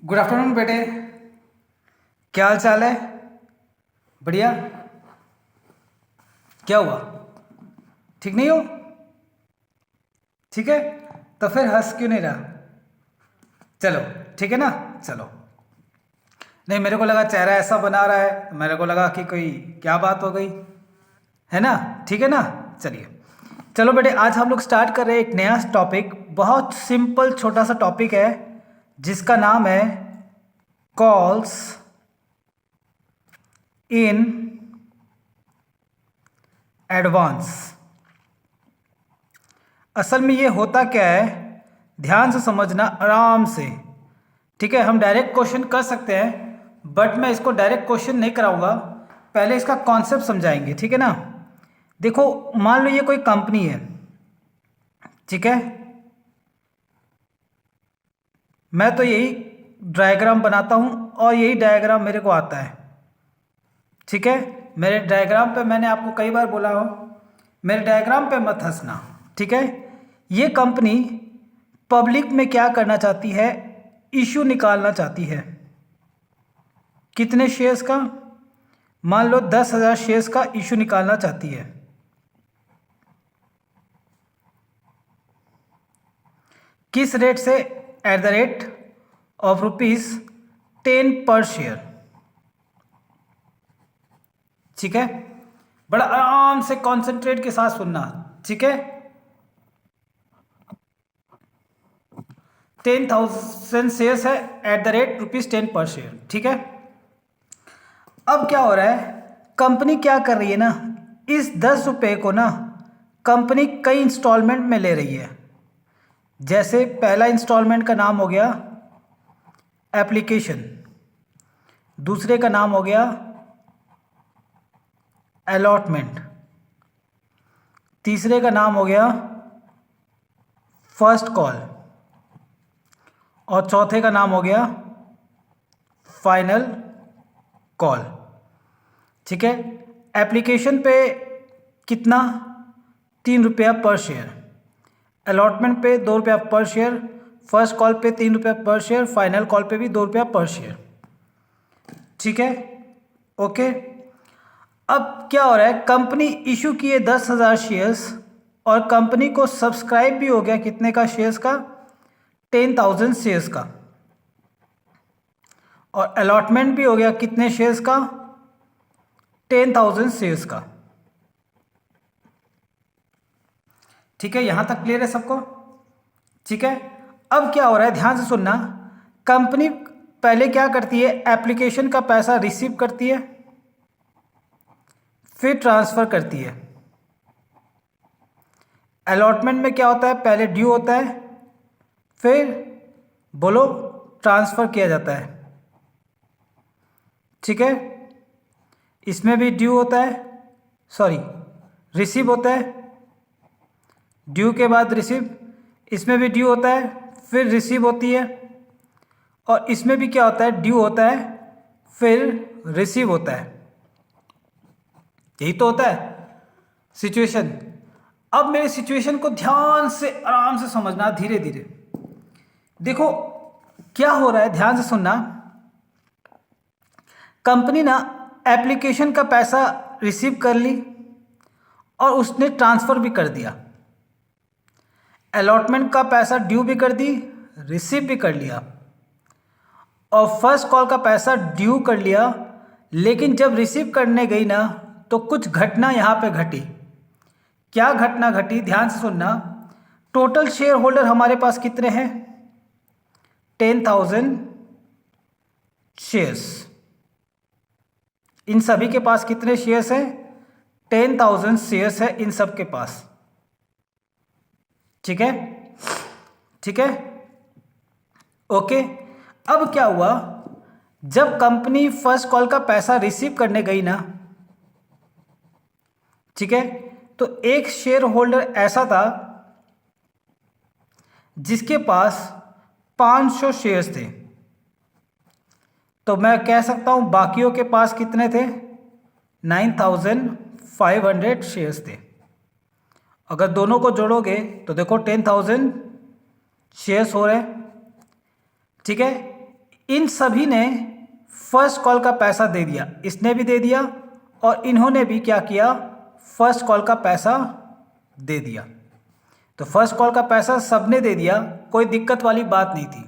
Good afternoon बेटे। क्या हाल चाल है? बढ़िया। क्या हुआ? ठीक नहीं हो? ठीक है, तो फिर हंस क्यों नहीं रहा? चलो ठीक है ना, चलो। नहीं, मेरे को लगा चेहरा ऐसा बना रहा है तो मेरे को लगा कि कोई क्या बात हो गई, है ना? ठीक है ना, चलिए। चलो बेटे, आज हम लोग स्टार्ट कर रहे हैं एक नया टॉपिक। बहुत सिंपल छोटा सा टॉपिक है जिसका नाम है कॉल्स इन एडवांस। असल में ये होता क्या है, ध्यान से समझना, आराम से। ठीक है, हम डायरेक्ट क्वेश्चन कर सकते हैं बट मैं इसको डायरेक्ट क्वेश्चन नहीं कराऊंगा, पहले इसका कॉन्सेप्ट समझाएंगे। ठीक है ना? देखो, मान लो ये कोई कंपनी है, ठीक है। मैं तो यही डायग्राम बनाता हूँ और यही डायग्राम मेरे को आता है। ठीक है, मेरे डायग्राम पे मैंने आपको कई बार बोला हो, मेरे डायग्राम पे मत हंसना। ठीक है, ये कंपनी पब्लिक में क्या करना चाहती है, इशू निकालना चाहती है। कितने शेयर्स का? मान लो 10,000 शेयर्स का इशू निकालना चाहती है। किस रेट से? एट द रेट ऑफ ₹10 पर शेयर। ठीक है, बड़ा आराम से कॉन्सेंट्रेट के साथ सुनना। ठीक है, 10,000 शेयर्स है एट द रेट ₹10 पर शेयर। ठीक है, अब क्या हो रहा है, कंपनी क्या कर रही है ना, इस 10 रुपये को ना कंपनी कई इंस्टॉलमेंट में ले रही है। जैसे पहला इंस्टॉलमेंट का नाम हो गया एप्लीकेशन, दूसरे का नाम हो गया अलॉटमेंट, तीसरे का नाम हो गया फर्स्ट कॉल और चौथे का नाम हो गया फाइनल कॉल। ठीक है, एप्लीकेशन पे कितना? 3 रुपया पर शेयर, अलॉटमेंट पे 2 रुपया पर शेयर, फर्स्ट कॉल पे 3 रुपया पर शेयर, फाइनल कॉल पे भी 2 रुपया पर शेयर। ठीक है, ओके। अब क्या हो रहा है, कंपनी इशू किए 10,000 शेयर्स और कंपनी को सब्सक्राइब भी हो गया कितने का शेयर्स का? 10,000 शेयर्स का। और अलॉटमेंट भी हो गया कितने शेयर्स का? 10,000 शेयर्स का। ठीक है, यहां तक क्लियर है सबको? ठीक है, अब क्या हो रहा है, ध्यान से सुनना। कंपनी पहले क्या करती है, एप्लीकेशन का पैसा रिसीव करती है, फिर ट्रांसफर करती है। अलॉटमेंट में क्या होता है, पहले ड्यू होता है, फिर बोलो ट्रांसफर किया जाता है। ठीक है, इसमें भी ड्यू होता है, सॉरी रिसीव होता है, ड्यू के बाद रिसीव, इसमें भी ड्यू होता है, फिर रिसीव होती है, और इसमें भी क्या होता है, ड्यू होता है, फिर रिसीव होता है। यही तो होता है सिचुएशन। अब मेरे सिचुएशन को ध्यान से आराम से समझना, धीरे धीरे। देखो क्या हो रहा है, ध्यान से सुनना। कंपनी ना एप्लीकेशन का पैसा रिसीव कर ली और उसने ट्रांसफ़र भी कर दिया, अलॉटमेंट का पैसा ड्यू भी कर दी, रिसीव भी कर लिया, और फर्स्ट कॉल का पैसा ड्यू कर लिया। लेकिन जब रिसीव करने गई ना तो कुछ घटना यहाँ पे घटी। क्या घटना घटी, ध्यान से सुनना। टोटल शेयर होल्डर हमारे पास कितने हैं? 10,000 शेयर्स। इन सभी के पास कितने शेयर्स हैं? 10,000 शेयर्स है इन सब के पास। ठीक है, ठीक है, ओके। अब क्या हुआ, जब कंपनी फर्स्ट कॉल का पैसा रिसीव करने गई ना, ठीक है, तो एक शेयर होल्डर ऐसा था जिसके पास 500 शेयर्स थे। तो मैं कह सकता हूं बाकियों के पास कितने थे? 9,500 शेयर्स थे। अगर दोनों को जोड़ोगे तो देखो 10,000 शेयर्स हो रहे हैं। ठीक है, इन सभी ने फर्स्ट कॉल का पैसा दे दिया, इसने भी दे दिया और इन्होंने भी क्या किया, फर्स्ट कॉल का पैसा दे दिया। तो फर्स्ट कॉल का पैसा सबने दे दिया, कोई दिक्कत वाली बात नहीं थी,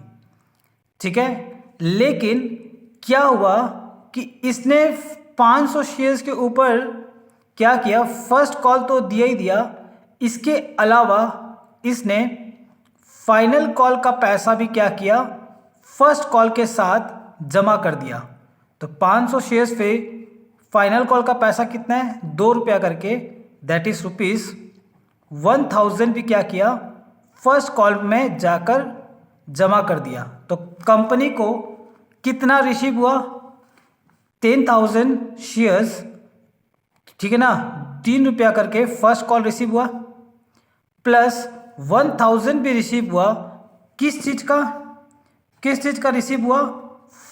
ठीक है। लेकिन क्या हुआ कि इसने 500 शेयर्स के ऊपर क्या किया, फर्स्ट कॉल तो दिया ही दिया, इसके अलावा इसने फाइनल कॉल का पैसा भी क्या किया, फर्स्ट कॉल के साथ जमा कर दिया। तो 500 शेयर्स पे फाइनल कॉल का पैसा कितना है, 2 रुपया करके, दैट इज ₹1000 भी क्या किया, फर्स्ट कॉल में जाकर जमा कर दिया। तो कंपनी को कितना रिसीव हुआ, 10,000 शेयर्स, ठीक है ना, 3 रुपया करके फर्स्ट कॉल रिसीव हुआ, प्लस 1000 भी रिसीव हुआ, किस चीज़ का रिसीव हुआ,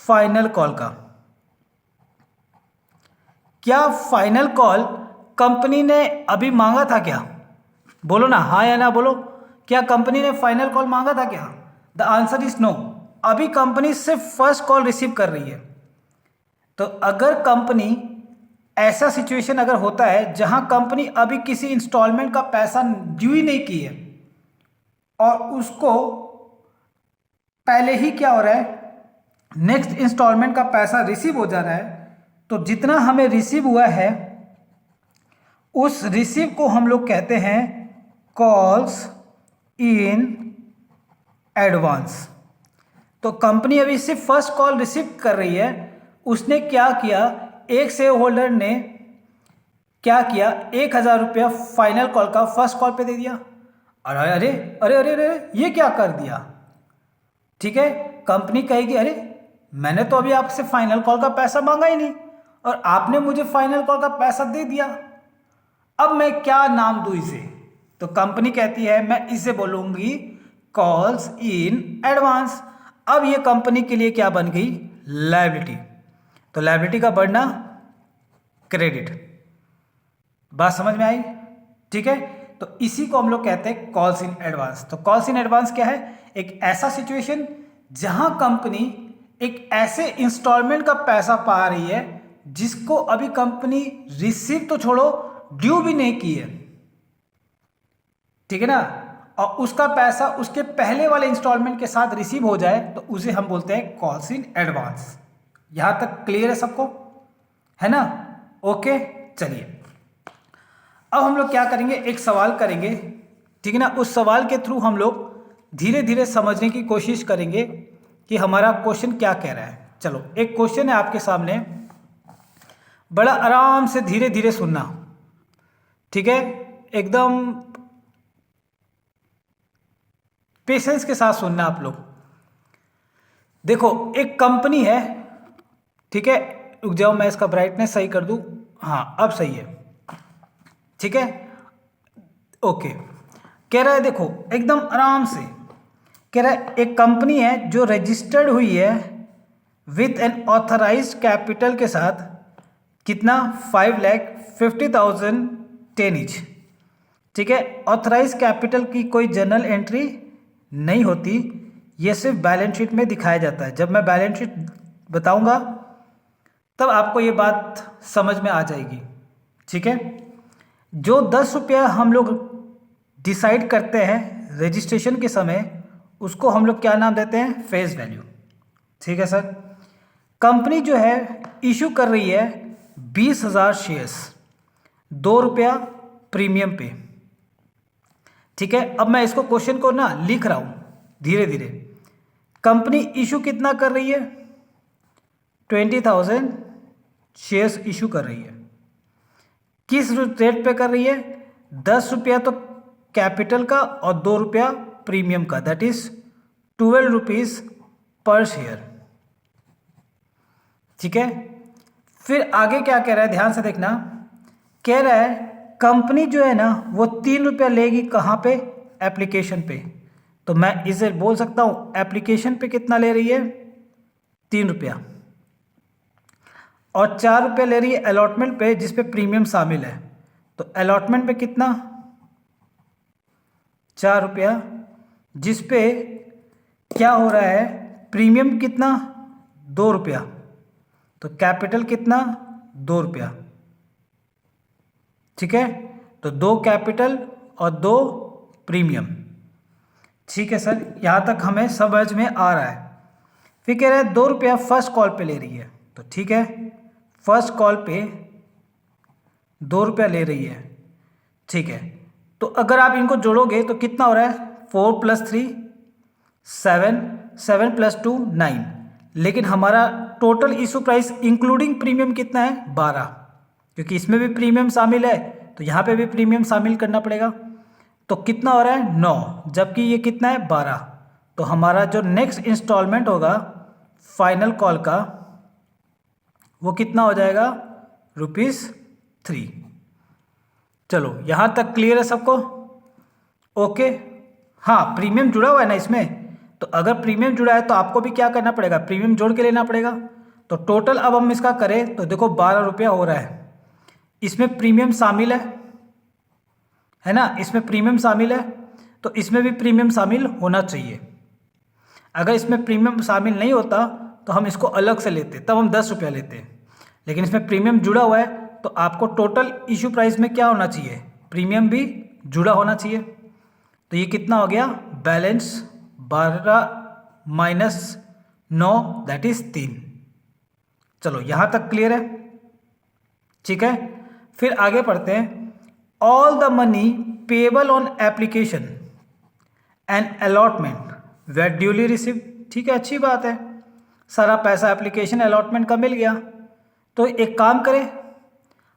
फाइनल कॉल का। क्या फाइनल कॉल कंपनी ने अभी मांगा था क्या, बोलो ना, हाँ या ना बोलो, क्या कंपनी ने फाइनल कॉल मांगा था क्या? The answer is no. अभी कंपनी सिर्फ फर्स्ट कॉल रिसीव कर रही है। तो अगर कंपनी, ऐसा सिचुएशन अगर होता है जहां कंपनी अभी किसी इंस्टॉलमेंट का पैसा ड्यू ही नहीं की है और उसको पहले ही क्या हो रहा है, नेक्स्ट इंस्टॉलमेंट का पैसा रिसीव हो जा रहा है, तो जितना हमें रिसीव हुआ है उस रिसीव को हम लोग कहते हैं कॉल्स इन एडवांस। तो कंपनी अभी सिर्फ फर्स्ट कॉल रिसीव कर रही है, उसने क्या किया, एक शेयर होल्डर ने क्या किया, 1,000 रुपया फाइनल कॉल का फर्स्ट कॉल पे दे दिया। अरे अरे अरे अरे अरे ये क्या कर दिया, ठीक है। कंपनी कहेगी अरे मैंने तो अभी आपसे फाइनल कॉल का पैसा मांगा ही नहीं और आपने मुझे फाइनल कॉल का पैसा दे दिया, अब मैं क्या नाम दूं इसे? तो कंपनी कहती है मैं इसे बोलूंगी कॉल्स इन एडवांस। अब ये कंपनी के लिए क्या बन गई, लायबिलिटी। तो लायबिलिटी का बढ़ना क्रेडिट। बात समझ में आई, ठीक है। तो इसी को हम लोग कहते हैं कॉल्स इन एडवांस। तो कॉल्स इन एडवांस क्या है, एक ऐसा सिचुएशन जहां कंपनी एक ऐसे इंस्टॉलमेंट का पैसा पा रही है जिसको अभी कंपनी रिसीव तो छोड़ो, ड्यू भी नहीं की है, ठीक है ना, और उसका पैसा उसके पहले वाले इंस्टॉलमेंट के साथ रिसीव हो जाए तो उसे हम बोलते हैं कॉल्स इन एडवांस। यहां तक क्लियर है सबको, है ना? ओके, चलिए अब हम लोग क्या करेंगे, एक सवाल करेंगे, ठीक है ना। उस सवाल के थ्रू हम लोग धीरे धीरे समझने की कोशिश करेंगे कि हमारा क्वेश्चन क्या कह रहा है। चलो एक क्वेश्चन है आपके सामने, बड़ा आराम से धीरे धीरे सुनना, ठीक है, एकदम पेशेंस के साथ सुनना आप लोग। देखो एक कंपनी है, ठीक है, रुक जाओ मैं इसका ब्राइटनेस सही कर दूं, हाँ अब सही है, ठीक है, ओके। कह रहा है देखो एकदम आराम से कह रहा है, एक कंपनी है जो रजिस्टर्ड हुई है विथ एन ऑथराइज्ड कैपिटल के साथ, कितना, 5,50,000 10 ईच, ठीक है। ऑथराइज कैपिटल की कोई जर्नल एंट्री नहीं होती, ये सिर्फ बैलेंस शीट में दिखाया जाता है। जब मैं बैलेंस शीट बताऊंगा तब आपको ये बात समझ में आ जाएगी, ठीक है। जो 10 रुपया हम लोग डिसाइड करते हैं रजिस्ट्रेशन के समय, उसको हम लोग क्या नाम देते हैं, फेस वैल्यू, ठीक है सर। कंपनी जो है इशू कर रही है 20,000 शेयर्स, 2 रुपया प्रीमियम पे, ठीक है। अब मैं इसको क्वेश्चन को ना लिख रहा हूं धीरे धीरे। कंपनी इशू कितना कर रही है, 20,000 शेयर्स इशू कर रही है। किस रेट पे कर रही है, 10 रुपया तो कैपिटल का और 2 रुपया प्रीमियम का, that is 12 rupees per share, ठीक है। फिर आगे क्या कह रहा है, ध्यान से देखना, कह रहा है कंपनी जो है ना वो 3 रुपया लेगी, कहाँ पे, एप्लीकेशन पे। तो मैं इसे बोल सकता हूं एप्लीकेशन पे कितना ले रही है, 3 रुपया, और 4 रुपया ले रही है अलॉटमेंट पे जिसपे प्रीमियम शामिल है। तो अलॉटमेंट पे कितना, 4 रुपया, जिसपे क्या हो रहा है, प्रीमियम कितना, ₹2, तो कैपिटल कितना, ₹2, ठीक है। तो 2 कैपिटल और 2 प्रीमियम, ठीक है सर, यहाँ तक हमें समझ में आ रहा है। फिर कह रहा है ₹2 फर्स्ट कॉल पे ले रही है, तो ठीक है, फर्स्ट कॉल पे ₹2 ले रही है, ठीक है। तो अगर आप इनको जोड़ोगे तो कितना हो रहा है, 4 + 3 7, 7 + 2 9, लेकिन हमारा total issue price including premium कितना है, 12, क्योंकि इसमें भी प्रीमियम शामिल है तो यहाँ पे भी प्रीमियम शामिल करना पड़ेगा। तो कितना हो रहा है, 9, जबकि ये कितना है, 12। तो हमारा जो नेक्स्ट इंस्टॉलमेंट होगा फाइनल कॉल का वो कितना हो जाएगा, ₹3। चलो यहाँ तक क्लियर है सबको, ओके। हाँ, प्रीमियम जुड़ा हुआ है ना इसमें, तो अगर प्रीमियम जुड़ा है तो आपको भी क्या करना पड़ेगा, प्रीमियम जोड़ के लेना पड़ेगा। तो टोटल अब हम इसका करें तो देखो ₹12 हो रहा है, इसमें प्रीमियम शामिल है ना, इसमें प्रीमियम शामिल है, तो इसमें भी प्रीमियम शामिल होना चाहिए। अगर इसमें प्रीमियम शामिल नहीं होता तो हम इसको अलग से लेते, तब हम ₹10 लेते, लेकिन इसमें प्रीमियम जुड़ा हुआ है तो आपको टोटल इशू प्राइस में क्या होना चाहिए, प्रीमियम भी जुड़ा होना चाहिए। तो ये कितना हो गया, बैलेंस 12 - 9 दैट इज 3। चलो यहाँ तक क्लियर है, ठीक है। फिर आगे पढ़ते हैं, all the money payable on application and allotment were duly receive, ठीक है, अच्छी बात है, सारा पैसा एप्लीकेशन अलॉटमेंट का मिल गया। तो एक काम करें,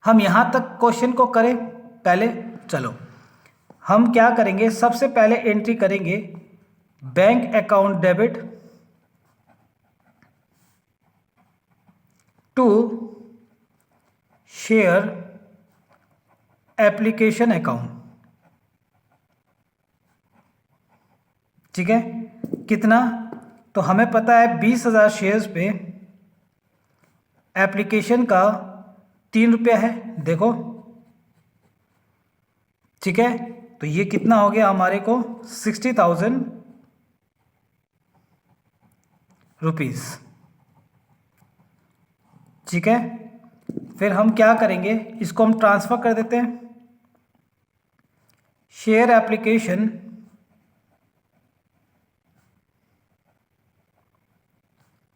हम यहाँ तक क्वेश्चन को करें पहले। चलो हम क्या करेंगे, सबसे पहले एंट्री करेंगे bank account debit to share application account, ठीक है। कितना, तो हमें पता है 20,000 शेयर्स पे एप्लीकेशन का ₹3 है, देखो, ठीक है। तो ये कितना हो गया हमारे को, ₹60,000, ठीक है। फिर हम क्या करेंगे, इसको हम ट्रांसफर कर देते हैं, share application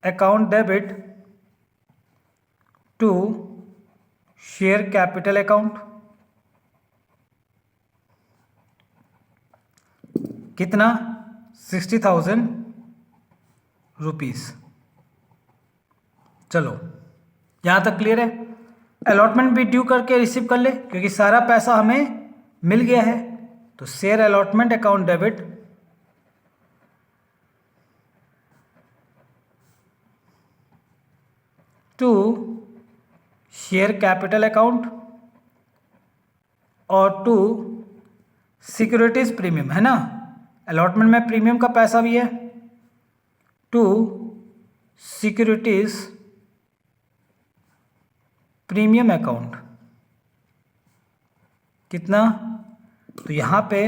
account debit to share capital account, कितना, ₹60,000। चलो यहाँ तक क्लियर है। अलॉटमेंट भी ड्यू करके रिसीव कर ले, क्योंकि सारा पैसा हमें मिल गया है। तो share allotment account debit to share capital account और टू सिक्योरिटीज प्रीमियम, है ना, अलॉटमेंट में प्रीमियम का पैसा भी है, टू सिक्योरिटीज प्रीमियम अकाउंट, कितना, तो यहाँ पे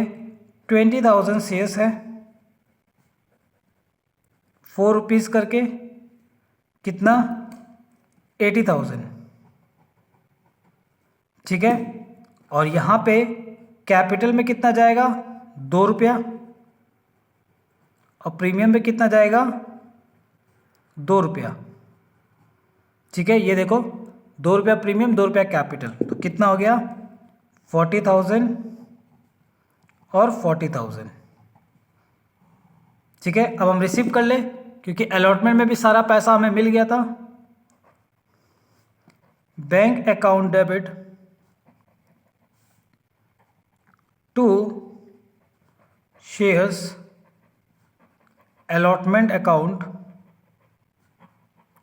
20,000 शेयर्स है, ₹4 करके, कितना, 80,000, ठीक है। और यहाँ पे कैपिटल में कितना जाएगा, ₹2, और प्रीमियम में कितना जाएगा, ₹2, ठीक है। ये देखो, ₹2 प्रीमियम, ₹2 कैपिटल, तो कितना हो गया, 40,000 और 40,000, ठीक है। अब हम रिसीव कर ले, क्योंकि अलॉटमेंट में भी सारा पैसा हमें मिल गया था। Bank account debit to shares allotment account,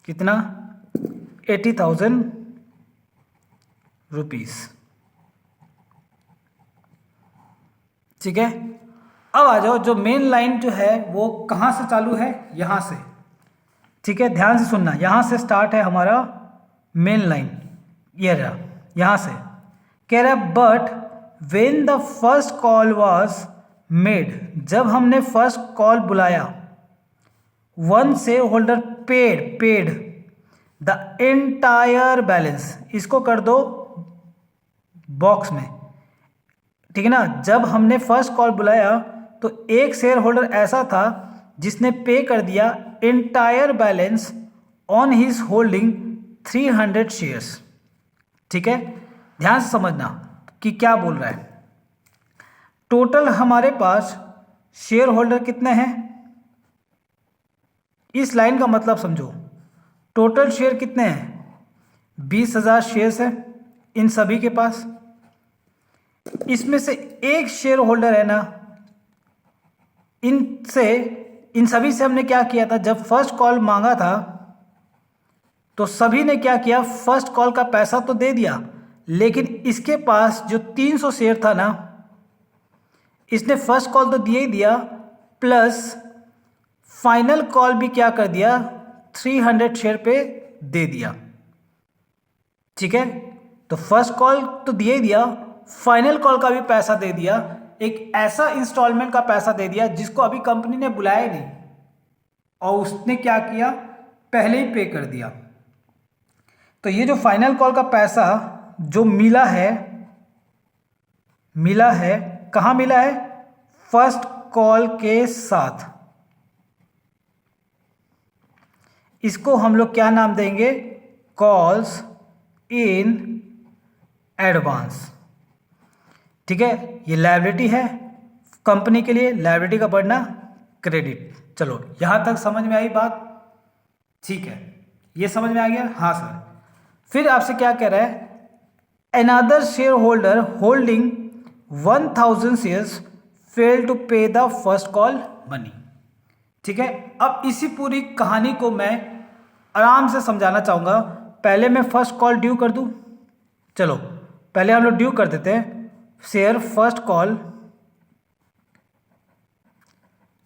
कितना, 80,000 रुपीस, ठीक है। अब आ जाओ, जो मेन लाइन जो है वो कहाँ से चालू है, यहाँ से, ठीक है, ध्यान से सुनना, यहाँ से स्टार्ट है हमारा मेन लाइन, ये रहा, यहाँ से कह रहा है, but when the first call was made, जब हमने फर्स्ट कॉल बुलाया, one share holder paid the entire balance, इसको कर दो बॉक्स में, ठीक है ना। जब हमने फर्स्ट कॉल बुलाया तो एक शेयर होल्डर ऐसा था जिसने पे कर दिया entire balance on his holding 300 shares, ठीक है। ध्यान से समझना कि क्या बोल रहा है। टोटल हमारे पास शेयर होल्डर कितने हैं, इस लाइन का मतलब समझो। टोटल शेयर कितने हैं, 20,000 शेयर्स है इन सभी के पास। इसमें से एक शेयर होल्डर है ना, इन सभी से हमने क्या किया था, जब फर्स्ट कॉल मांगा था तो सभी ने क्या किया, फर्स्ट कॉल का पैसा तो दे दिया, लेकिन इसके पास जो 300 शेयर था ना, इसने फर्स्ट कॉल तो दिया ही दिया, प्लस फाइनल कॉल भी क्या कर दिया, 300 शेयर पे दे दिया, ठीक है। तो फर्स्ट कॉल तो दिया ही दिया, फाइनल कॉल का भी पैसा दे दिया, एक ऐसा इंस्टॉलमेंट का पैसा दे दिया जिसको अभी कंपनी ने बुलाया नहीं, और उसने क्या किया, पहले ही पे कर दिया। तो ये जो फाइनल कॉल का पैसा जो मिला है कहाँ मिला है, फर्स्ट कॉल के साथ। इसको हम लोग क्या नाम देंगे, कॉल्स इन एडवांस, ठीक है। ये लायबिलिटी है कंपनी के लिए, लायबिलिटी का बढ़ना क्रेडिट। चलो यहां तक समझ में आई बात, ठीक है, ये समझ में आ गया। हाँ सर, फिर आपसे क्या कह रहा है, another share holder holding 1000 shares fail to pay the first call money, ठीक है। अब इसी पूरी कहानी को मैं आराम से समझाना चाहूंगा। पहले मैं फर्स्ट कॉल ड्यू कर दूं, चलो पहले हम लोग ड्यू कर देते हैं। Share first call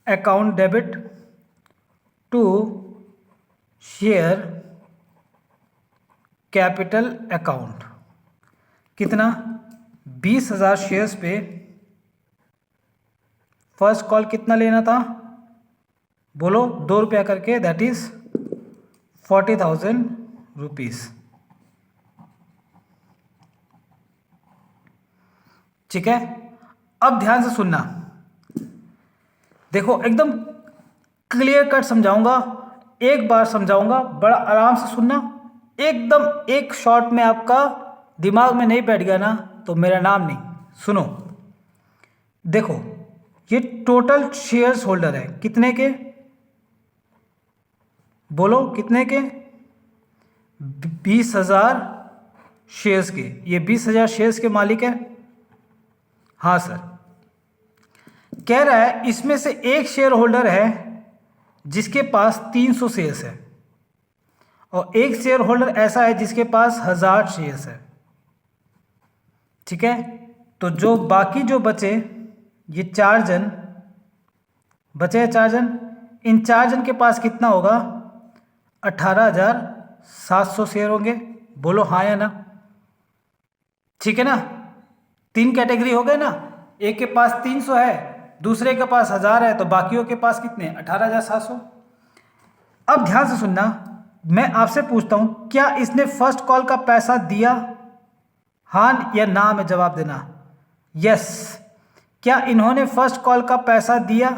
account debit to share capital account, कितना, 20,000 शेयर्स पे फर्स्ट कॉल कितना लेना था, बोलो, ₹2 करके, दैट इज 40,000 रुपीज, ठीक है। अब ध्यान से सुनना, देखो एकदम क्लियर कट समझाऊंगा, एक बार समझाऊंगा, बड़ा आराम से सुनना, एकदम एक शॉट में आपका दिमाग में नहीं बैठ गया ना तो मेरा नाम नहीं। सुनो, देखो ये टोटल शेयर्स होल्डर है कितने के, बोलो कितने के, 20,000 शेयर्स के। ये 20,000 शेयर्स के मालिक है, हाँ सर। कह रहा है इसमें से एक शेयर होल्डर है जिसके पास 300 शेयर्स है, और एक शेयर होल्डर ऐसा है जिसके पास 1000 शेयर्स है, ठीक है। तो जो बाकी जो बचे, ये 4 जन बचे, 4 जन, इन 4 जन के पास कितना होगा, 18,700 शेयर होंगे, बोलो हाँ या ना, ठीक है ना। 3 कैटेगरी हो गए ना, एक के पास 300 है, दूसरे के पास 1000 है, तो बाकियों के पास कितने, 18,700। अब ध्यान से सुनना, मैं आपसे पूछता हूं, क्या इसने फर्स्ट कॉल का पैसा दिया, हाँ या ना में जवाब देना। यस, क्या इन्होंने फर्स्ट कॉल का पैसा दिया,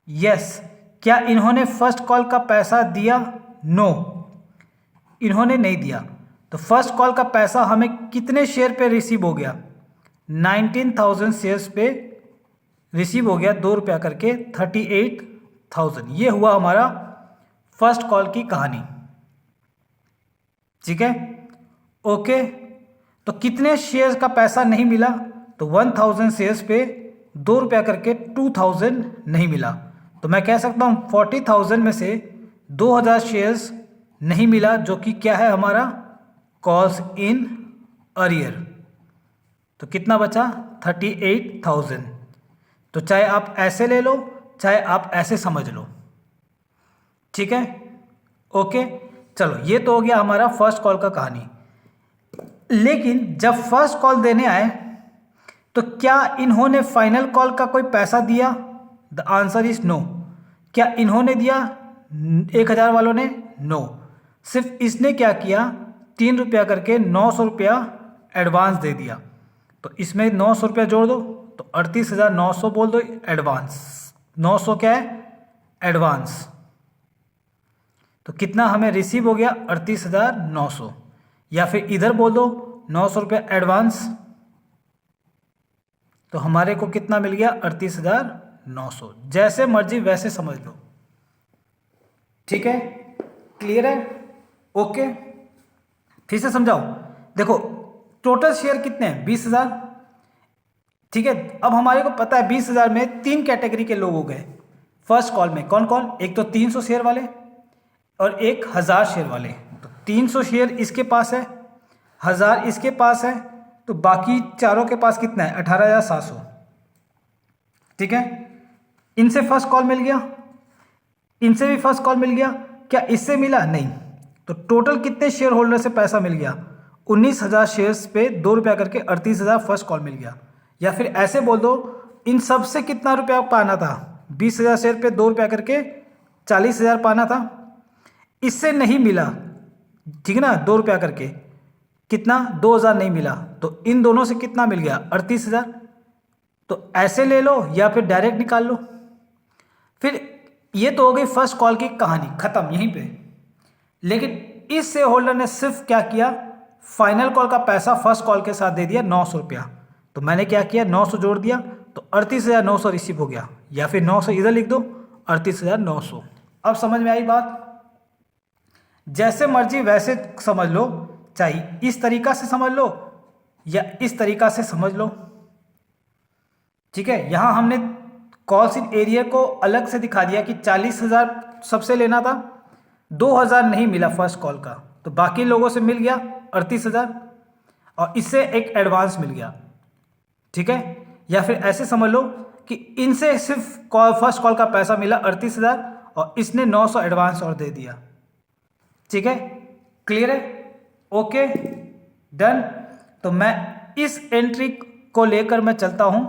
यस। क्या इन्होंने फर्स्ट कॉल का पैसा दिया, नो, इन्होंने नहीं दिया। तो फर्स्ट कॉल का पैसा हमें कितने शेयर पे रिसीव हो गया, 19,000 शेयर्स पे रिसीव हो गया, ₹2 करके, 38,000। ये हुआ हमारा फर्स्ट कॉल की कहानी, ठीक है, ओके। तो कितने शेयर्स का पैसा नहीं मिला, तो 1000 शेयर्स पे ₹2 करके 2000 नहीं मिला। तो मैं कह सकता हूं 40,000 में से 2000 शेयर्स नहीं मिला, जो कि क्या है हमारा, कॉल्स इन अरियर। तो कितना बचा, 38,000। तो चाहे आप ऐसे ले लो, चाहे आप ऐसे समझ लो, ठीक है, ओके। चलो ये तो हो गया हमारा फर्स्ट कॉल का कहानी। लेकिन जब फर्स्ट कॉल देने आए तो क्या इन्होंने फाइनल कॉल का कोई पैसा दिया, द आंसर इज नो। क्या इन्होंने दिया 1,000 वालों ने? नो, सिर्फ इसने क्या किया, 3 रुपया करके 900 रुपया एडवांस दे दिया। तो इसमें 900 रुपया जोड़ दो तो 38,900 बोल दो एडवांस। 900 क्या है? एडवांस। तो कितना हमें रिसीव हो गया? 38,900। या फिर इधर बोल दो 900 रुपया एडवांस, तो हमारे को कितना मिल गया? 38,900। जैसे मर्जी वैसे समझ लो, ठीक है? क्लियर है? ओके, फिर से समझाओ। देखो टोटल शेयर कितने हैं? 20,000, ठीक है। अब हमारे को पता है 20,000 में 3 कैटेगरी के लोग हो गए फर्स्ट कॉल में। कौन कौन? एक तो 300 शेयर वाले और एक 1000 शेयर वाले। तो 300 शेयर इसके पास है, 1000 इसके पास है, तो बाकी चारों के पास कितना है? 18,700, ठीक है। इनसे फर्स्ट कॉल मिल गया, इनसे भी फर्स्ट कॉल मिल गया। क्या इससे मिला? नहीं। तो टोटल कितने शेयर होल्डर से पैसा मिल गया? 19,000 शेयर्स पे 2 रुपया करके 38,000 फर्स्ट कॉल मिल गया। या फिर ऐसे बोल दो, इन सब से कितना रुपया पाना था? 20,000 शेयर पे 2 रुपया करके 40,000 पाना था। इससे नहीं मिला, ठीक है ना, 2 रुपया करके कितना? 2,000 नहीं मिला। तो इन दोनों से कितना मिल गया? 38,000। तो ऐसे ले लो या फिर डायरेक्ट निकाल लो। फिर ये तो हो गई फर्स्ट कॉल की कहानी, खत्म यहीं पे। लेकिन इस शेयर होल्डर ने सिर्फ क्या किया? फाइनल कॉल का पैसा फर्स्ट कॉल के साथ दे दिया 900 रुपया। तो मैंने क्या किया? 900 जोड़ दिया तो 38,900 रिसीव हो गया। या फिर 900 इधर लिख दो, 38,900। अब समझ में आई बात? जैसे मर्जी वैसे समझ लो, चाहे इस तरीका से समझ लो या इस तरीका से समझ लो, ठीक है। यहां हमने कॉल्स इन एरिया को अलग से दिखा दिया कि 40,000 सबसे लेना था, 2,000 नहीं मिला फर्स्ट कॉल का, तो बाकी लोगों से मिल गया 38,000 और इससे एक एडवांस मिल गया, ठीक है। या फिर ऐसे समझ लो कि इनसे सिर्फ फर्स्ट कॉल का पैसा मिला 38,000 और इसने 900 एडवांस और दे दिया, ठीक है। क्लियर है? Okay, done. तो मैं इस एंट्री को लेकर मैं चलता हूं।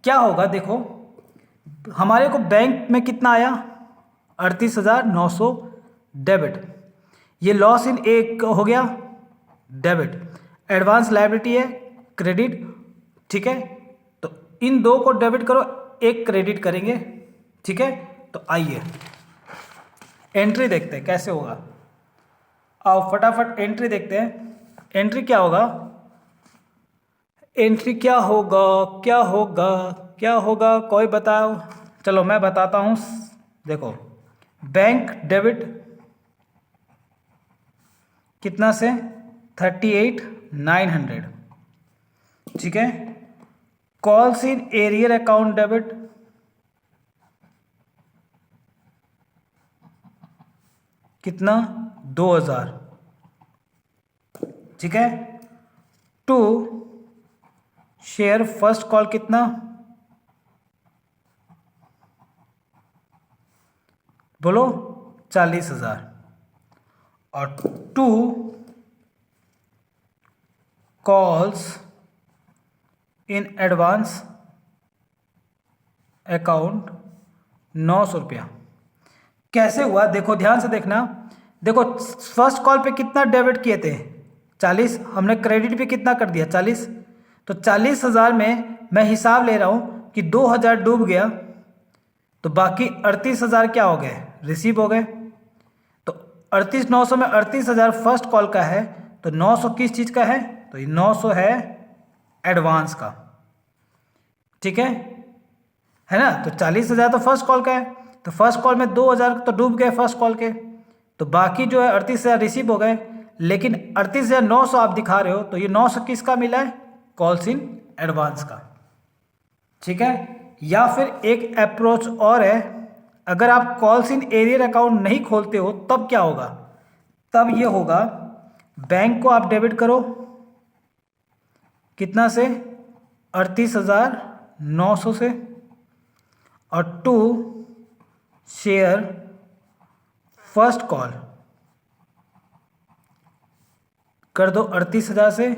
क्या होगा देखो, हमारे को बैंक में कितना आया? 38,900 डेबिट। ये लॉस इन एक हो गया डेबिट, एडवांस लायबिलिटी है क्रेडिट, ठीक है। तो इन दो को डेबिट करो, एक क्रेडिट करेंगे, ठीक है। तो आइए एंट्री देखते हैं कैसे होगा। आओ फटाफट एंट्री देखते हैं। एंट्री क्या होगा? एंट्री क्या होगा? क्या होगा? क्या होगा? कोई बताओ। चलो मैं बताता हूँ। देखो बैंक डेबिट कितना से? 38,900, ठीक है। Calls in arrear account debit कितना? 2,000, ठीक है। टू शेयर फर्स्ट कॉल कितना? बोलो 40,000। और to calls in advance account 900 रुपया। कैसे हुआ देखो, ध्यान से देखना। देखो फर्स्ट कॉल पे कितना डेबिट किए थे? 40। हमने क्रेडिट पे कितना कर दिया? 40। तो 40,000 में मैं हिसाब ले रहा हूँ कि 2,000 डूब गया, तो बाकी 38,000 क्या हो गए? रिसीव हो गए। तो 38,900 में 38,000 फर्स्ट कॉल का है, तो 900 किस चीज़ का है? तो ये 900 है एडवांस का, ठीक है ना। तो 40,000 तो फर्स्ट कॉल का है, तो फर्स्ट कॉल में 2,000 तो डूब गए फर्स्ट कॉल के, तो बाकी जो है 38,000 रिसीव हो गए। लेकिन 38,900 आप दिखा रहे हो, तो ये 900 किसका मिला है? कॉल्स इन एडवांस का, ठीक है। या फिर एक अप्रोच और है, अगर आप कॉल्स इन एरियर अकाउंट नहीं खोलते हो तब क्या होगा? तब ये होगा, बैंक को आप डेबिट करो कितना से? 38,900 से, और टू शेयर फर्स्ट कॉल कर दो 38,000 से,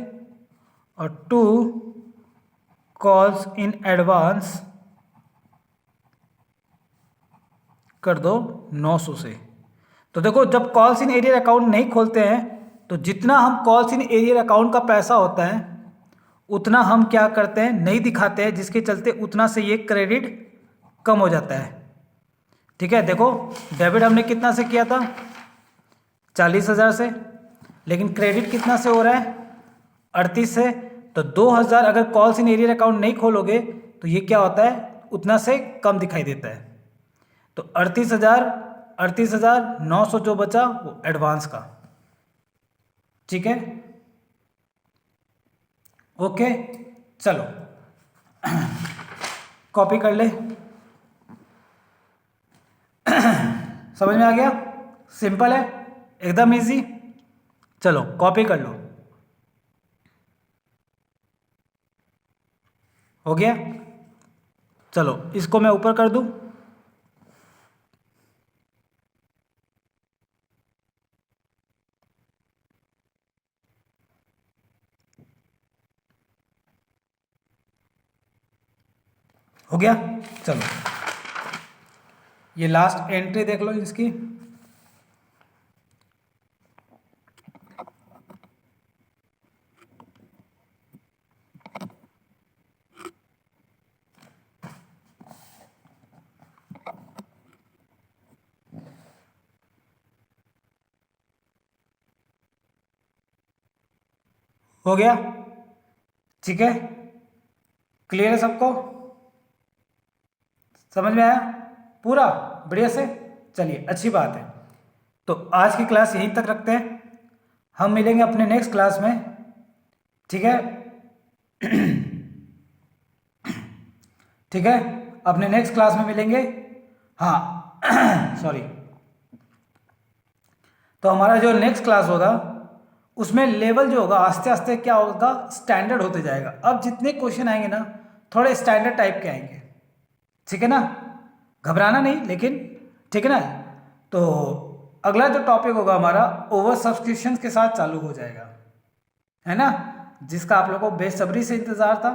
और टू कॉल्स इन एडवांस कर दो 900 से। तो देखो जब कॉल्स इन एरियर अकाउंट नहीं खोलते हैं तो जितना हम कॉल्स इन एरियर अकाउंट का पैसा होता है उतना हम क्या करते हैं नहीं दिखाते हैं, जिसके चलते उतना से ये क्रेडिट कम हो जाता है। ठीक है, देखो डेबिट हमने कितना से किया था 40,000 से, लेकिन क्रेडिट कितना से हो रहा है 38 से। तो 2,000 अगर कॉल्स इन एरियर अकाउंट नहीं खोलोगे तो ये क्या होता है उतना से कम दिखाई देता है। तो 38,900 जो बचा वो एडवांस का। ठीक है, ओके चलो कॉपी कर ले। समझ में आ गया, सिंपल है एकदम इजी। चलो कॉपी कर लो, हो गया। चलो इसको मैं ऊपर कर दूं, हो गया। चलो ये लास्ट एंट्री देख लो इसकी। हो गया, ठीक है, क्लियर है सबको, समझ में आया पूरा बढ़िया से। चलिए अच्छी बात है, तो आज की क्लास यहीं तक रखते हैं, हम मिलेंगे अपने नेक्स्ट क्लास में। ठीक है ठीक है, अपने नेक्स्ट क्लास में मिलेंगे। हाँ सॉरी, तो हमारा जो नेक्स्ट क्लास होगा उसमें लेवल जो होगा आस्ते आस्ते क्या होगा स्टैंडर्ड होते जाएगा। अब जितने क्वेश्चन आएंगे ना थोड़े स्टैंडर्ड टाइप के आएंगे, ठीक है ना, घबराना नहीं लेकिन, ठीक है ना। तो अगला जो टॉपिक होगा हमारा ओवर सब्सक्रिप्शन के साथ चालू हो जाएगा, है ना, जिसका आप लोगों को बेसब्री से इंतज़ार था।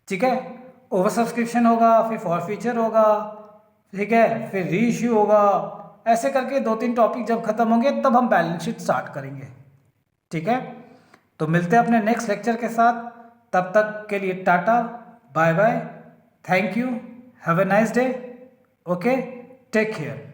ठीक है, ओवर सब्सक्रिप्शन होगा, फिर फॉर फ्यूचर होगा, ठीक है, फिर री इश्यू होगा, ऐसे करके 2-3 टॉपिक जब खत्म होंगे तब हम बैलेंस शीट स्टार्ट करेंगे। ठीक है, तो मिलते हैं अपने नेक्स्ट लेक्चर के साथ, तब तक के लिए tata bye bye, thank you, have a nice day, okay, take care.